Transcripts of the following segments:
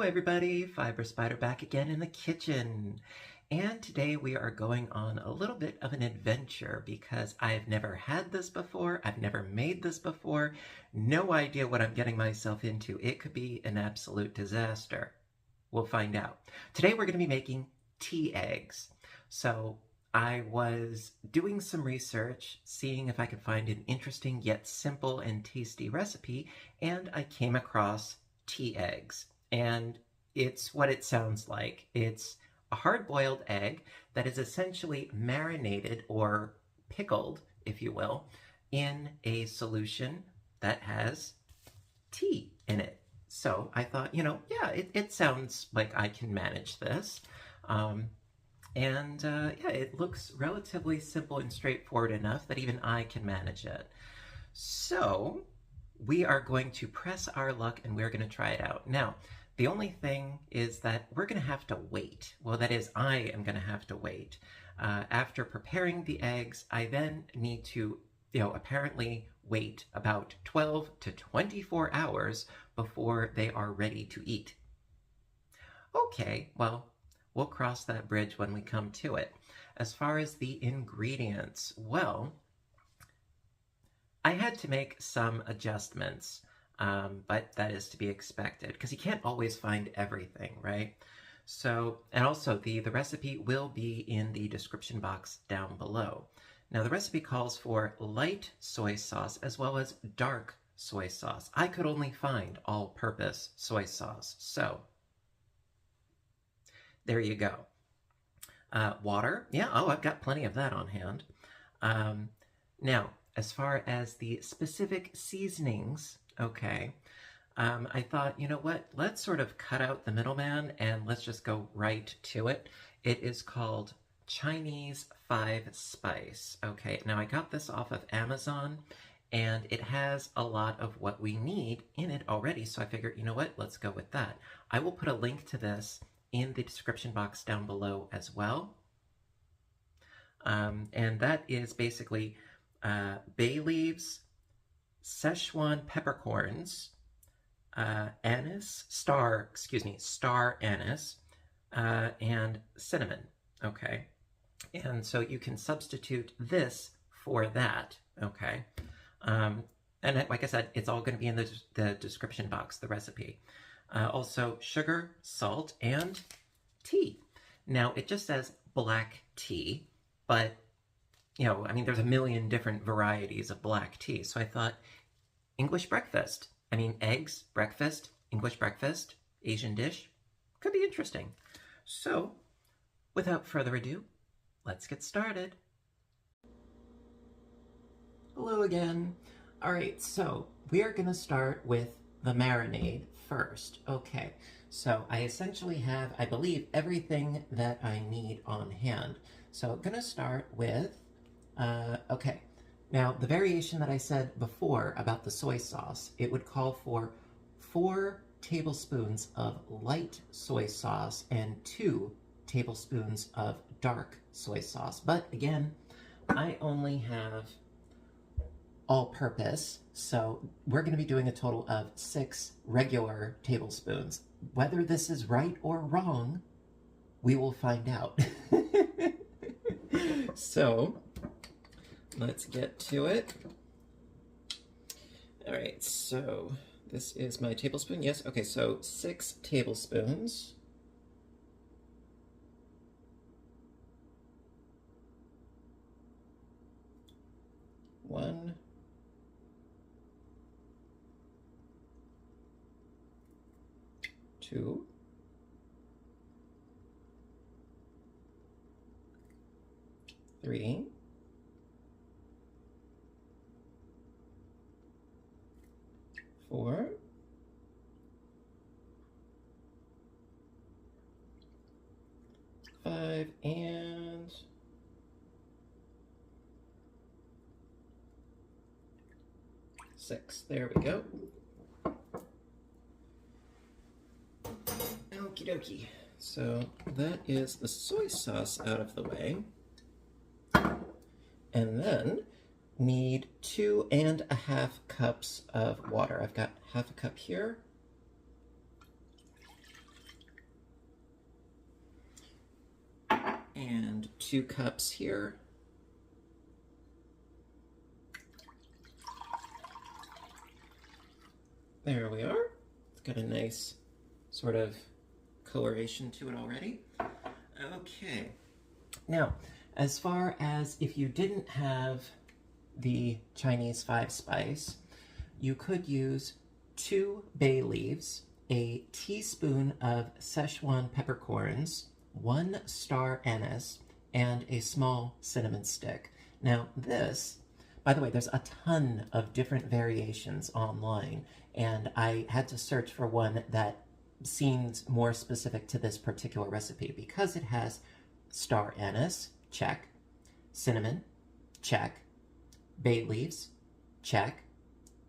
everybody, Fiber Spider back again in the kitchen. And today we are going on a little bit of an adventure because I've never had this before, I've never made this before, no idea what I'm getting myself into. It could be an absolute disaster. We'll find out. Today we're going to be making tea eggs. So I was doing some research, seeing if I could find an interesting yet simple and tasty recipe, and I came across tea eggs. And it's what it sounds like. It's a hard-boiled egg that is essentially marinated or pickled, if you will, in a solution that has tea in it. So I thought, yeah, it sounds like I can manage this. Yeah, it looks relatively simple and straightforward enough that even I can manage it. So we are going to press our luck and we're going to try it out. Now, the only thing is that we're going to have to wait. Well, that is, I am going to have to wait. After preparing the eggs, I then need to, apparently wait about 12 to 24 hours before they are ready to eat. Okay, well, we'll cross that bridge when we come to it. As far as the ingredients, well, I had to make some adjustments. But that is to be expected because you can't always find everything, right? So, and also the recipe will be in the description box down below. Now the recipe calls for light soy sauce as well as dark soy sauce. I could only find all-purpose soy sauce, so there you go. Water, yeah, oh, I've got plenty of that on hand. Now, as far as the specific seasonings, okay, I thought, you know what, let's sort of cut out the middleman and let's just go right to it. It is called Chinese 5-spice. Okay, now I got this off of Amazon and it has a lot of what we need in it already, so I figured, you know what, let's go with that. I will put a link to this in the description box down below as well. And that is basically bay leaves, Sichuan peppercorns, anise, star anise, and cinnamon, okay? And so you can substitute this for that, okay? And like I said, it's all going to be in the description box, the recipe. Also, sugar, salt, and tea. Now, it just says black tea, but I mean, there's a million different varieties of black tea. So I thought, English breakfast. I mean, eggs, breakfast, English breakfast, Asian dish. Could be interesting. So, without further ado, let's get started. Hello again. All right, so we are going to start with the marinade first. Okay, so I essentially have, I believe, everything that I need on hand. So I'm going to start with okay, now the variation that I said before about the soy sauce, it would call for 4 tablespoons of light soy sauce and 2 tablespoons of dark soy sauce. But again, I only have all-purpose, so we're going to be doing a total of 6 regular tablespoons. Whether this is right or wrong, we will find out. So, let's get to it. All right, so this is my tablespoon. Yes, okay, so 6 tablespoons. One, two, three, 4, 5, and 6. There we go. Okie dokie. So that is the soy sauce out of the way. And then need 2.5 cups of water. I've got half a cup here. And 2 cups here. There we are. It's got a nice sort of coloration to it already. Okay. Now, as far as if you didn't have the Chinese 5-spice, you could use 2 bay leaves, a teaspoon of Sichuan peppercorns, 1 star anise, and a small cinnamon stick. Now this, by the way, there's a ton of different variations online, and I had to search for one that seemed more specific to this particular recipe because it has star anise, check, cinnamon, check, bay leaves, check,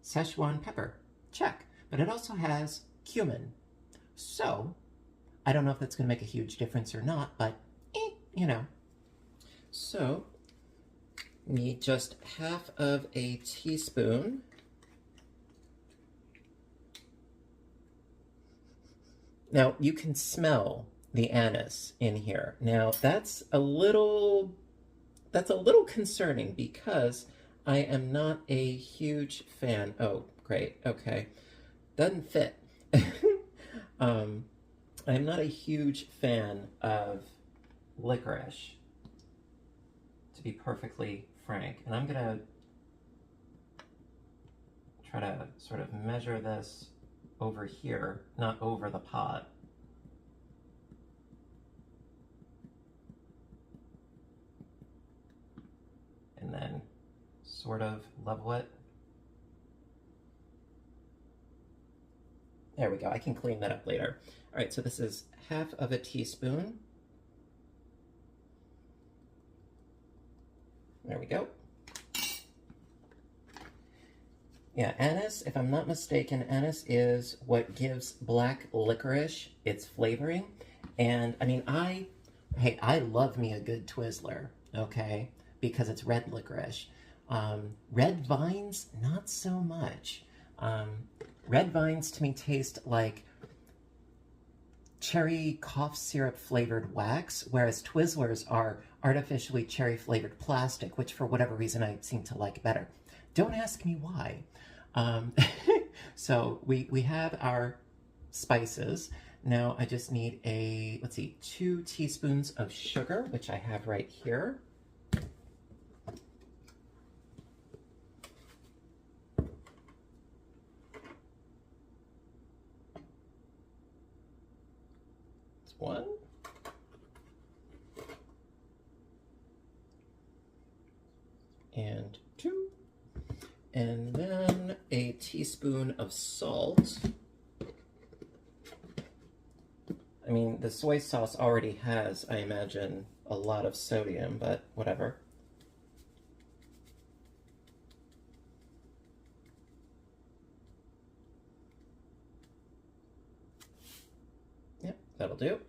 Sichuan pepper, check, but it also has cumin. So, I don't know if that's going to make a huge difference or not, but, you know. So, need just half of a teaspoon. Now, you can smell the anise in here. Now, that's a little concerning because I am not a huge fan. Oh, great. Okay. Doesn't fit. I'm not a huge fan of licorice, to be perfectly frank. And I'm going to try to sort of measure this over here, not over the pot. And then sort of level it. There we go. I can clean that up later. All right, so this is half of a teaspoon. There we go. Yeah, anise, if I'm not mistaken, anise is what gives black licorice its flavoring. And I mean, I love me a good Twizzler, okay? Because it's red licorice. Red vines, not so much. Red vines to me taste like cherry cough syrup flavored wax, whereas Twizzlers are artificially cherry flavored plastic, which for whatever reason I seem to like better. Don't ask me why. So we have our spices. Now I just need 2 teaspoons of sugar, which I have right here. It's 1. And 2. And then a teaspoon of salt. I mean, the soy sauce already has, I imagine, a lot of sodium, but whatever. Yep, that'll do.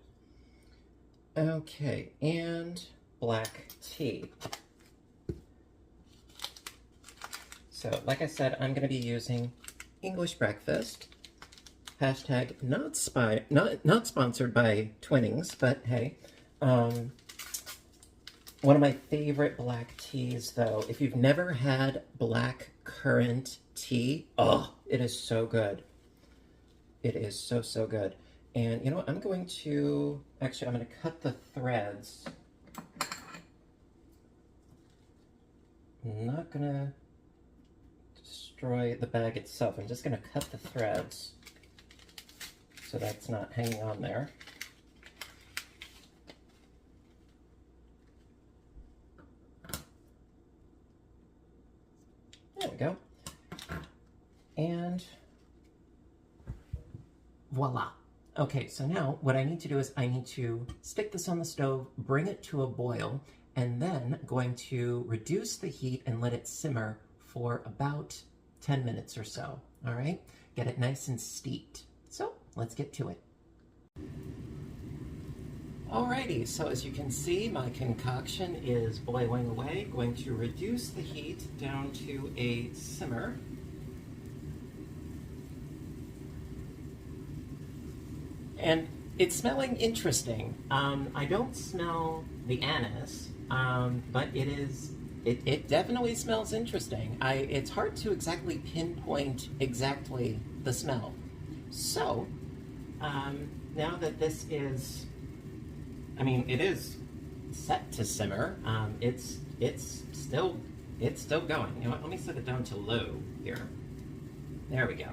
Okay, and black tea. So, like I said, I'm going to be using English breakfast. Hashtag not sponsored by Twinings, but hey. One of my favorite black teas, though, if you've never had black currant tea, oh, it is so good. It is so, so good. And you know what? I'm going to cut the threads. I'm not going to destroy the bag itself. I'm just going to cut the threads so that's not hanging on there. There we go. And voila. Okay, so now what I need to do is I need to stick this on the stove, bring it to a boil, and then going to reduce the heat and let it simmer for about 10 minutes or so, all right? Get it nice and steeped. So let's get to it. Alrighty, so as you can see, my concoction is boiling away. Going to reduce the heat down to a simmer. And It's smelling interesting. I don't smell the anise, but it definitely smells interesting. It's hard to exactly pinpoint exactly the smell. So, now that this is, I mean, it is set to simmer. It's still going. You know what? Let me set it down to low here. There we go.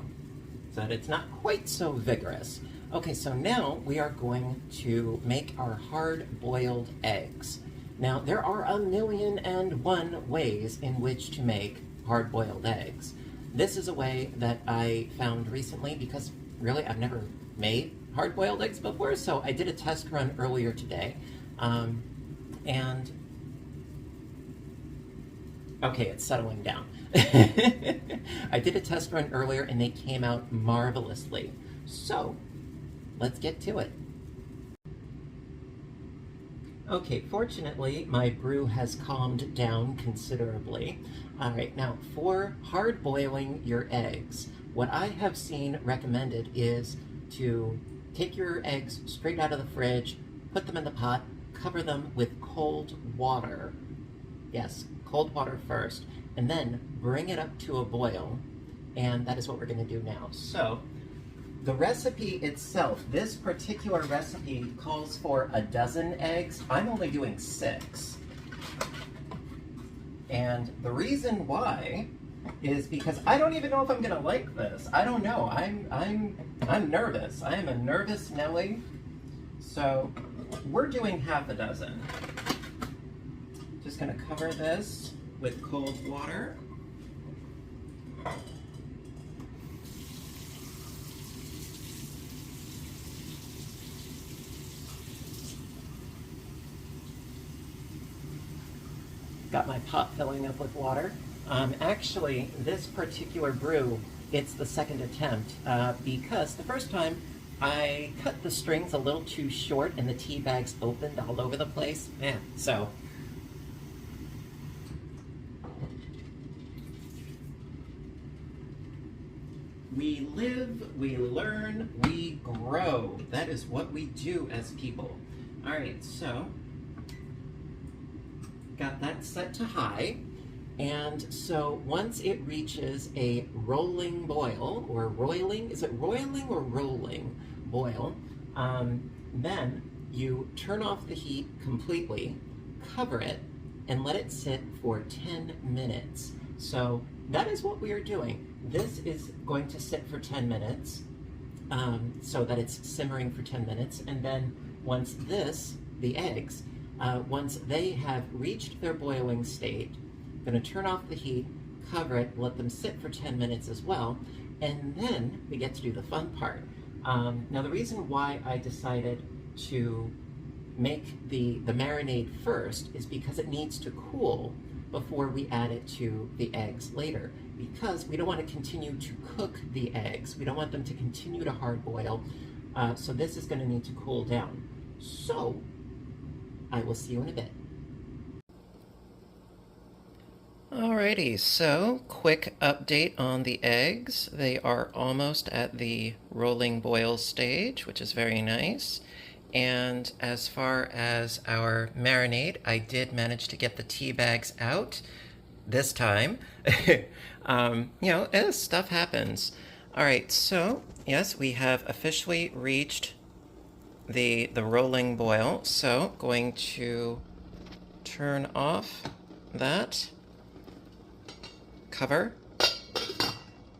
So that it's not quite so vigorous. Okay, so now we are going to make our hard-boiled eggs. Now, there are 1,000,001 ways in which to make hard-boiled eggs. This is a way that I found recently because really I've never made hard-boiled eggs before, so I did a test run earlier today. And okay, it's settling down. I did a test run earlier and they came out marvelously. So, let's get to it. Okay, fortunately, my brew has calmed down considerably. All right, now for hard boiling your eggs, what I have seen recommended is to take your eggs straight out of the fridge, put them in the pot, cover them with cold water. Yes, cold water first, and then bring it up to a boil, and that is what we're going to do now. So, the recipe itself, this particular recipe calls for 12 eggs. I'm only doing 6. And the reason why is because I don't even know if I'm gonna like this. I don't know. I'm nervous. I am a nervous Nelly. So we're doing half a dozen. Just gonna cover this with cold water. Got my pot filling up with water. Actually, this particular brew, it's the second attempt because the first time I cut the strings a little too short and the tea bags opened all over the place. Man, so. We live, we learn, we grow. That is what we do as people. All right, so got that set to high. And so once it reaches a rolling boil, or roiling, is it roiling or rolling boil? Then you turn off the heat completely, cover it, and let it sit for 10 minutes. So that is what we are doing. This is going to sit for 10 minutes, so that it's simmering for 10 minutes. And then once the eggs, once they have reached their boiling state, I'm going to turn off the heat, cover it, let them sit for 10 minutes as well, and then we get to do the fun part. Now the reason why I decided to make the marinade first is because it needs to cool before we add it to the eggs later, because we don't want to continue to cook the eggs. We don't want them to continue to hard boil, so this is going to need to cool down. So I will see you in a bit. Alrighty, so quick update on the eggs. They are almost at the rolling boil stage, which is very nice. And as far as our marinade, I did manage to get the tea bags out this time. Stuff happens. Alright, so yes, we have officially reached the rolling boil. So going to turn off that, cover,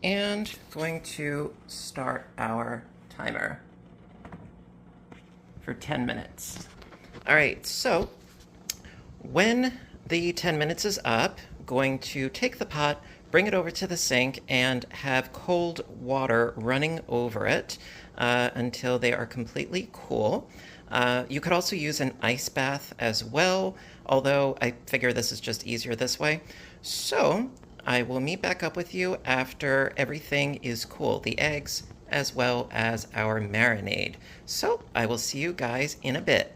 and going to start our timer for 10 minutes. All right, so when the 10 minutes is up, going to take the pot, bring it over to the sink, and have cold water running over it until they are completely cool. You could also use an ice bath as well, although I figure this is just easier this way. So I will meet back up with you after everything is cool, the eggs as well as our marinade. So I will see you guys in a bit.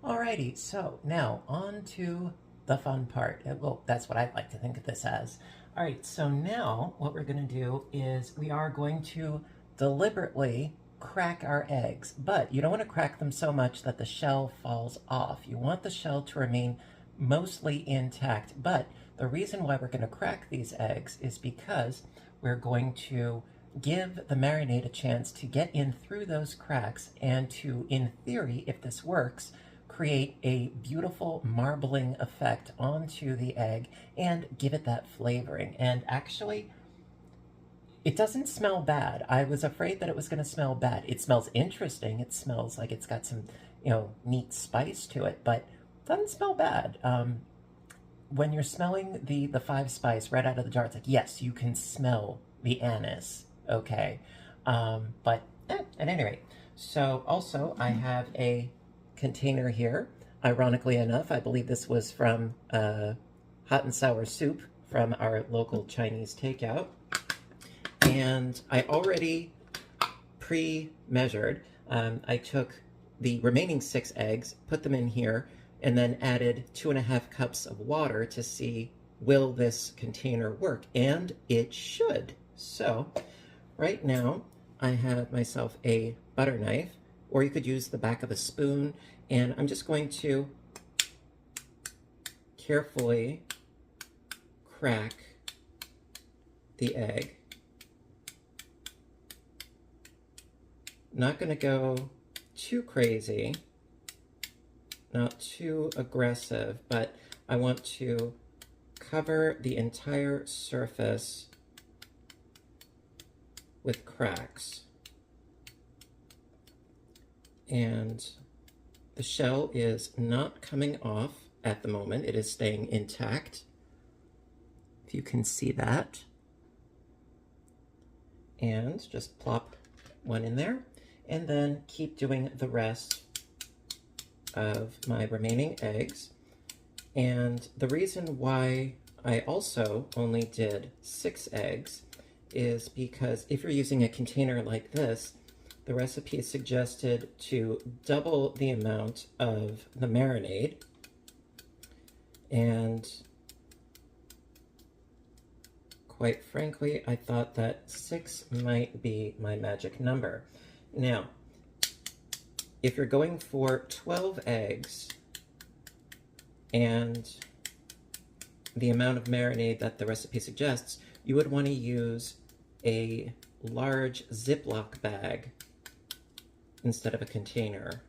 Alrighty, so now on to the fun part. Well, that's what I like to think of this as. Alright, so now what we're going to do is we are going to deliberately crack our eggs, but you don't want to crack them so much that the shell falls off. You want the shell to remain mostly intact, but the reason why we're going to crack these eggs is because we're going to give the marinade a chance to get in through those cracks and to, in theory, if this works, create a beautiful marbling effect onto the egg and give it that flavoring. And actually, it doesn't smell bad. I was afraid that it was going to smell bad. It smells interesting. It smells like it's got some, neat spice to it, but it doesn't smell bad. When you're smelling the 5-spice right out of the jar, it's like, yes, you can smell the anise, okay? At any rate. So also, I have a container here. Ironically enough, I believe this was from hot and sour soup from our local Chinese takeout. And I already pre-measured. I took the remaining 6 eggs, put them in here, and then added 2.5 cups of water to see, will this container work? And it should. So right now I have myself a butter knife, or you could use the back of a spoon, and I'm just going to carefully crack the egg. Not going to go too crazy, not too aggressive, but I want to cover the entire surface with cracks. And the shell is not coming off at the moment. It is staying intact, if you can see that. And just plop one in there, and then keep doing the rest of my remaining eggs. And the reason why I also only did 6 eggs is because if you're using a container like this, the recipe suggested to double the amount of the marinade. And quite frankly, I thought that 6 might be my magic number. Now, if you're going for 12 eggs and the amount of marinade that the recipe suggests, you would want to use a large Ziploc bag instead of a container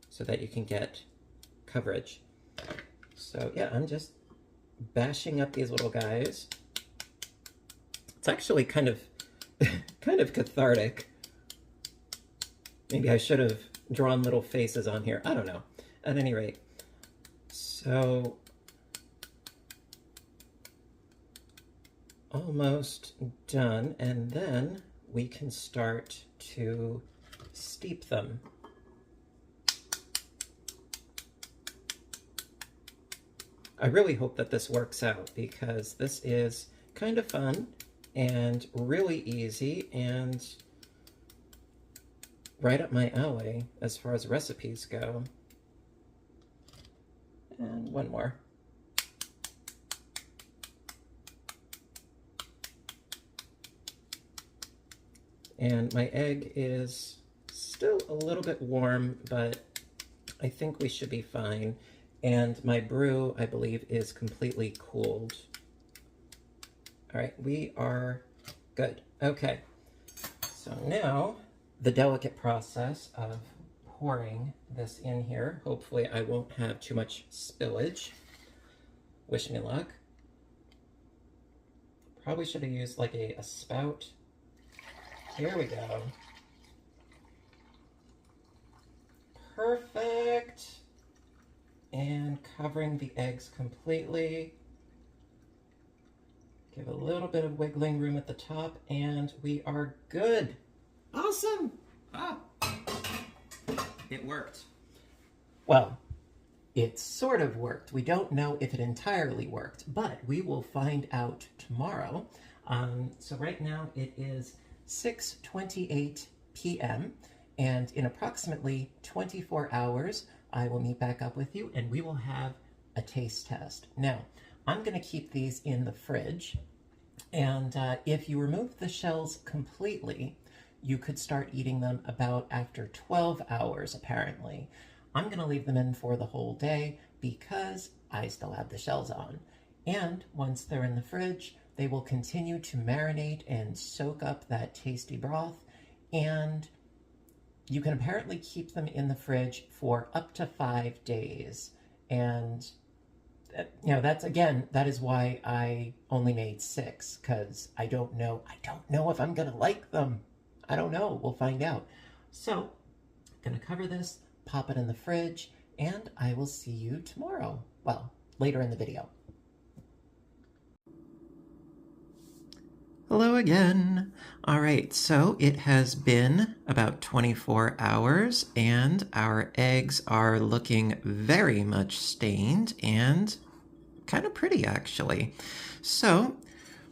so that you can get coverage. So yeah, I'm just bashing up these little guys. It's actually kind of cathartic. Maybe I should have drawn little faces on here. I don't know. At any rate, so almost done, and then we can start to steep them. I really hope that this works out because this is kind of fun and really easy and right up my alley as far as recipes go. And one more. And my egg is still a little bit warm, but I think we should be fine. And my brew, I believe, is completely cooled. All right, we are good. Okay, so now the delicate process of pouring this in here. Hopefully I won't have too much spillage. Wish me luck. Probably should have used like a spout. Here we go. Perfect. And covering the eggs completely. Give a little bit of wiggling room at the top, and we are good. Awesome. Ah, it worked. Well, it sort of worked. We don't know if it entirely worked, but we will find out tomorrow. So right now it is 6:28 p.m. and in approximately 24 hours, I will meet back up with you and we will have a taste test. Now, I'm going to keep these in the fridge And if you remove the shells completely, you could start eating them about after 12 hours, apparently. I'm going to leave them in for the whole day because I still have the shells on. And once they're in the fridge, they will continue to marinate and soak up that tasty broth. And you can apparently keep them in the fridge for up to 5 days. And that's again, that is why I only made 6, because I don't know if I'm gonna like them. I don't know. We'll find out. So, gonna cover this, pop it in the fridge, and I will see you tomorrow. Well, later in the video. Hello again. All right, so it has been about 24 hours and our eggs are looking very much stained and kind of pretty actually. So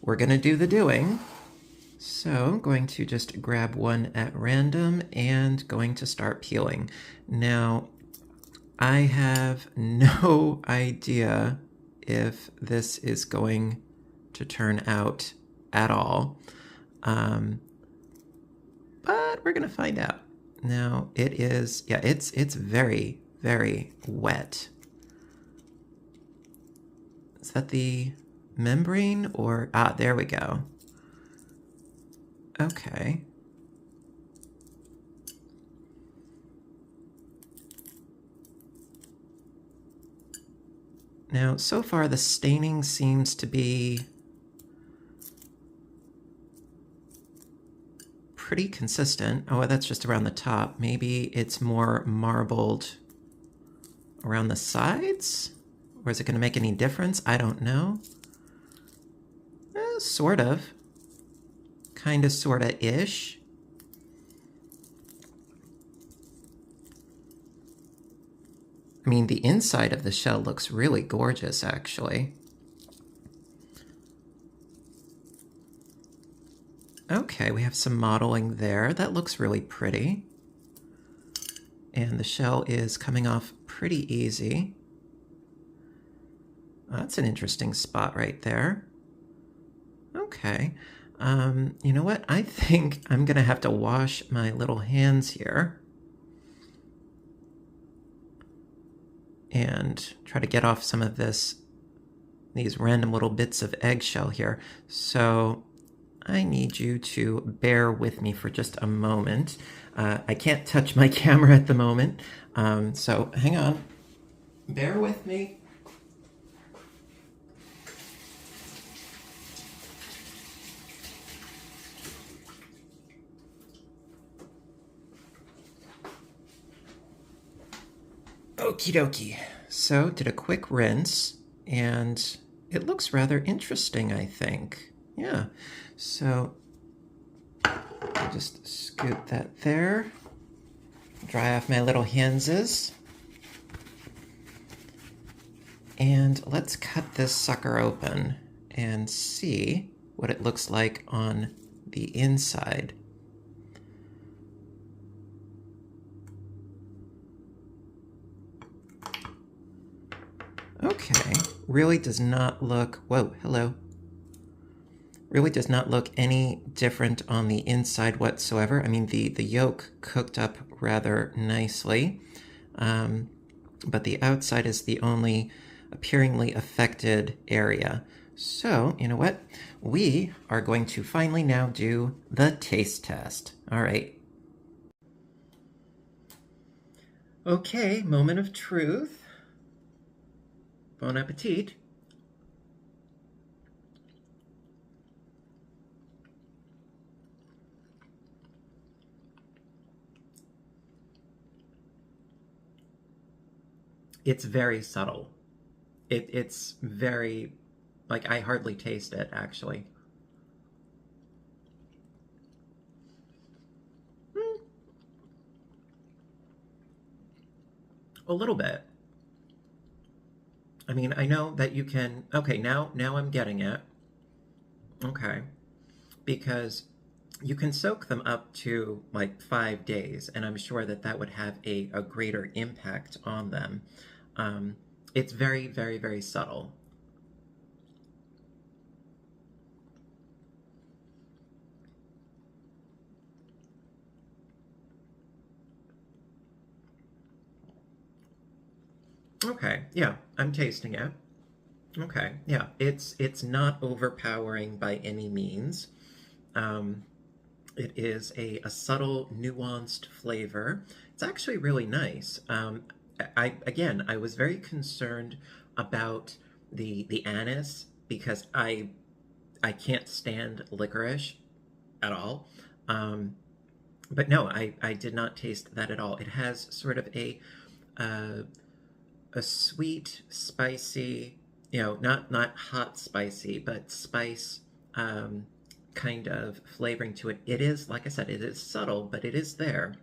we're gonna do the doing. So I'm going to just grab one at random and going to start peeling. Now, I have no idea if this is going to turn out at all. But we're gonna find out. Now it is, yeah, it's very, very wet. Is that the membrane or, there we go. Okay. Now, so far the staining seems to be pretty consistent. Oh, that's just around the top. Maybe it's more marbled around the sides? Or is it going to make any difference? I don't know. Sort of. Kind of, sort of-ish. I mean, the inside of the shell looks really gorgeous, actually. Okay, we have some modeling there. That looks really pretty. And the shell is coming off pretty easy. That's an interesting spot right there. Okay. You know what? I think I'm gonna have to wash my little hands here and try to get off some of these random little bits of eggshell here. So I need you to bear with me for just a moment. I can't touch my camera at the moment, so hang on. Bear with me. Okie dokie. So, did a quick rinse, and it looks rather interesting, I think. Yeah. So, I'll just scoop that there. Dry off my little hanses. And let's cut this sucker open and see what it looks like on the inside. Okay, really does not look, whoa, hello. Really does not look any different on the inside whatsoever. I mean, the yolk cooked up rather nicely, but the outside is the only appearingly affected area. So, you know what? We are going to finally now do the taste test. All right. Okay, moment of truth. Bon appetit. It's very subtle. It's very, like, I hardly taste it, actually. A little bit. I mean, I know that you can, okay, now I'm getting it. Okay. Because you can soak them up to like 5 days, and I'm sure that that would have a greater impact on them. It's very, very, very subtle. Okay, yeah, I'm tasting it. Okay, yeah, it's not overpowering by any means. Um, it is a subtle, nuanced flavor. It's actually really nice. I was very concerned about the anise because I can't stand licorice at all. Um, but no, I did not taste that at all. It has sort of uh, a sweet, spicy, not hot spicy, but spice um, kind of flavoring to it. It is, like I said, it is subtle, but it is there.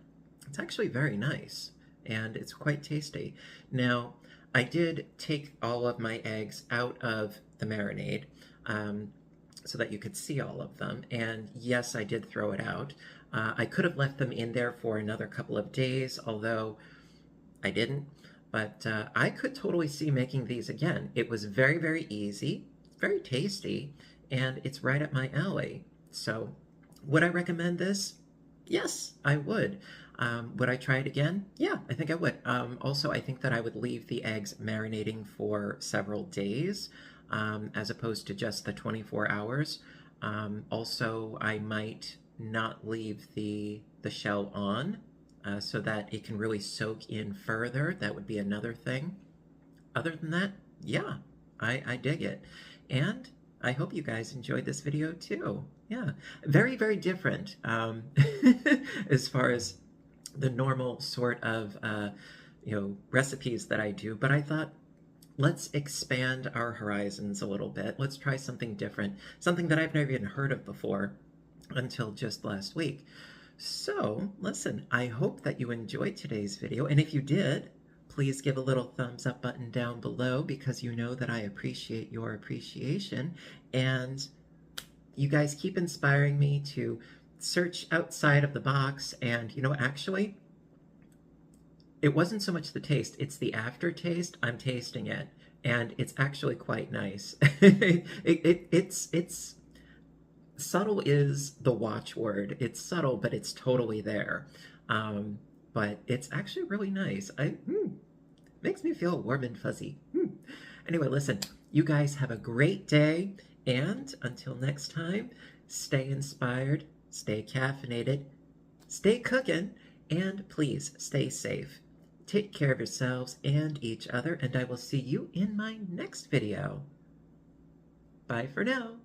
It's actually very nice, and it's quite tasty. Now, I did take all of my eggs out of the marinade um, so that you could see all of them, and yes, I did throw it out. I could have left them in there for another couple of days, although I didn't. But I could totally see making these again. It was very, very easy, very tasty, and it's right up my alley. So, would I recommend this? Yes, I would. Would I try it again? Yeah, I think I would. Also, I think that I would leave the eggs marinating for several days as opposed to just the 24 hours. Also, I might not leave the shell on so that it can really soak in further. That would be another thing. Other than that, yeah, I dig it. And I hope you guys enjoyed this video too. Yeah, very, very different as far as the normal sort of recipes that I do. But I thought, let's expand our horizons a little bit. Let's try something different, something that I've never even heard of before until just last week. So, listen, I hope that you enjoyed today's video, and if you did, please give a little thumbs up button down below because you know that I appreciate your appreciation, and you guys keep inspiring me to search outside of the box, and actually, it wasn't so much the taste, it's the aftertaste. I'm tasting it, and it's actually quite nice. It's subtle is the watchword. It's subtle, but it's totally there. But it's actually really nice. Makes me feel warm and fuzzy. Anyway, listen, you guys have a great day, and until next time, stay inspired, stay caffeinated, stay cooking, and please stay safe. Take care of yourselves and each other, and I will see you in my next video. Bye for now.